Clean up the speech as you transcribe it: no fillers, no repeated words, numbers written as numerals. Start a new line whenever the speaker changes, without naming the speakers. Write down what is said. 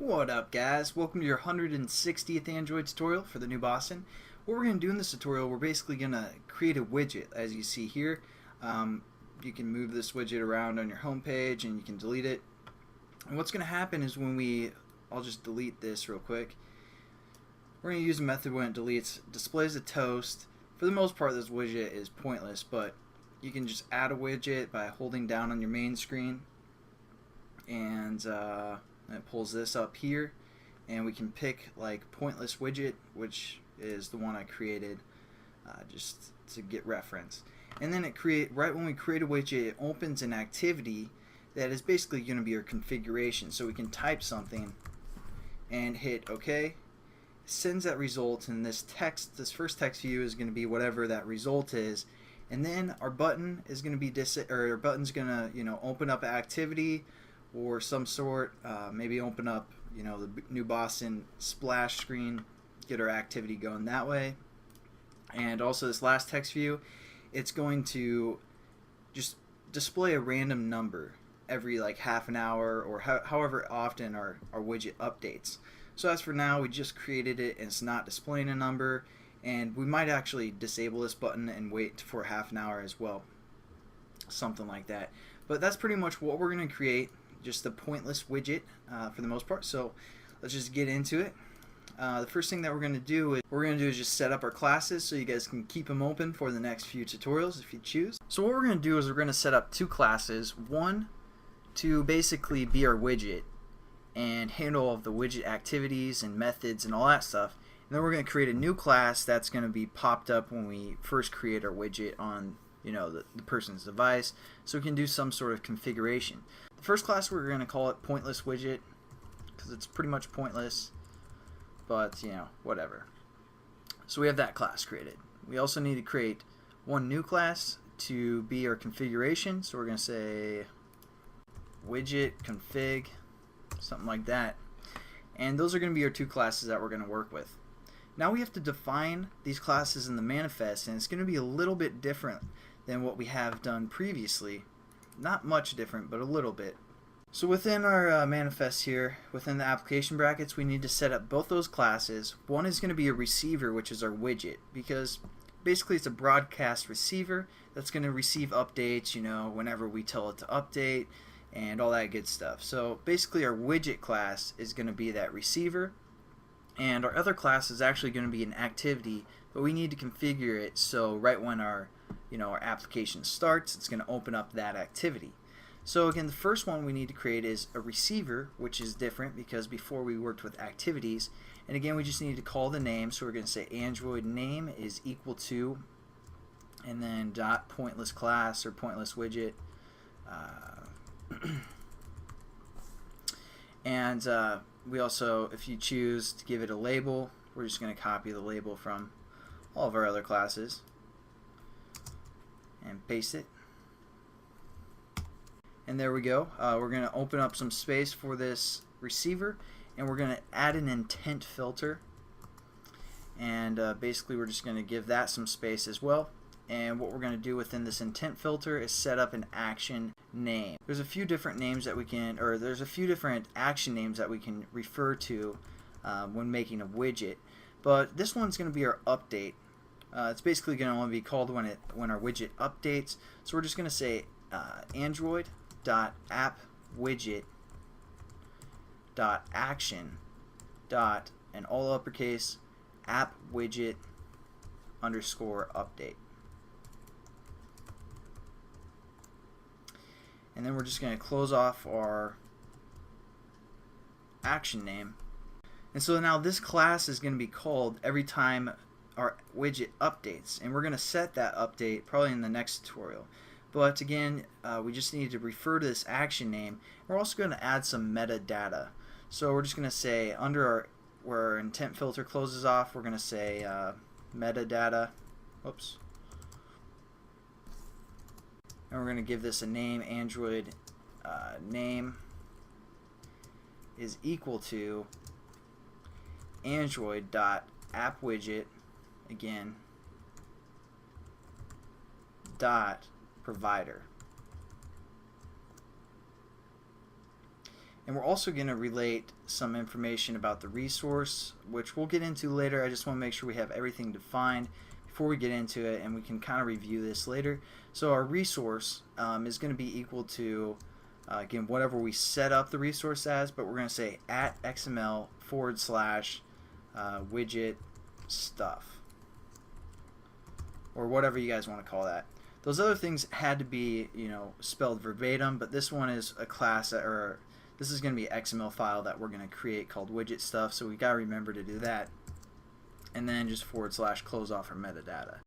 What up, guys? Welcome to your 160th Android tutorial for the new Boston. What we're going to do in this tutorial, we're basically going to create a widget, as you see here. You can move this widget around on your home page and you can delete it. And what's going to happen is I'll just delete this real quick. We're going to use a method when it deletes, displays a toast. For the most part, this widget is pointless, but you can just add a widget by holding down on your main screen, and it pulls this up here, and we can pick like pointless widget, which is the one I created just to get reference. And then right when we create a widget, it opens an activity that is basically going to be our configuration. So we can type something and hit OK. It sends that result, and this first text view is going to be whatever that result is. And then our button is going to be our button's going to open up an activity or some sort, maybe open up the new Boston splash screen, get our activity going that way. And also this last text view, it's going to just display a random number every like half an hour or however often our widget updates. So as for now, we just created it and it's not displaying a number, and we might actually disable this button and wait for half an hour as well, something like that. But that's pretty much what we're going to create, just a pointless widget for the most part. So let's just get into it. The first thing that we're going to do is just set up our classes so you guys can keep them open for the next few tutorials if you choose. So what we're going to do is we're going to set up two classes, one to basically be our widget and handle all of the widget activities and methods and all that stuff. And then we're going to create a new class that's going to be popped up when we first create our widget on the person's device, so we can do some sort of configuration. The first class, we're going to call it pointless widget because it's pretty much pointless, but whatever. So we have that class created. We also need to create one new class to be our configuration, so we're going to say widget config, something like that. And those are going to be our two classes that we're going to work with. Now we have to define these classes in the manifest, and it's going to be a little bit different than what we have done previously. Not much different, but a little bit. So within our manifest here, within the application brackets, we need to set up both those classes. One is going to be a receiver, which is our widget, because basically it's a broadcast receiver that's going to receive updates, whenever we tell it to update and all that good stuff. So basically our widget class is going to be that receiver, and our other class is actually going to be an activity, but we need to configure it so right when our application starts, it's going to open up that activity. So again, the first one we need to create is a receiver, which is different because before we worked with activities. And again, we just need to call the name, so we're going to say Android name is equal to, and then dot pointless class or pointless widget. And we also, if you choose to give it a label, we're just going to copy the label from all of our other classes and paste it. And there we go. We're going to open up some space for this receiver, and we're going to add an intent filter. And basically we're just going to give that some space as well. And what we're going to do within this intent filter is set up an action name. There's a few different names that there's a few different action names that we can refer to when making a widget. But this one's going to be our update. It's basically going to only be called when our widget updates. So we're just going to say Android.appWidget.action. And all uppercase appWidget underscore update. And then we're just going to close off our action name. And so now this class is going to be called every time our widget updates, and we're going to set that update probably in the next tutorial. But again, we just need to refer to this action name. We're also going to add some metadata. So we're just going to say under where our intent filter closes off, we're going to say metadata. Oops. And we're going to give this a name. Android name is equal to Android.appWidget, again, dot provider. And we're also going to relate some information about the resource, which we'll get into later. I just want to make sure we have everything defined before we get into it, and we can kind of review this later. So our resource is going to be equal to, again, whatever we set up the resource as, but we're going to say @XML / widget stuff, or whatever you guys want to call that. Those other things had to be, spelled verbatim, but this one is a class, or this is going to be an XML file that we're going to create called widget stuff, so we got to remember to do that. And then just / close off our metadata.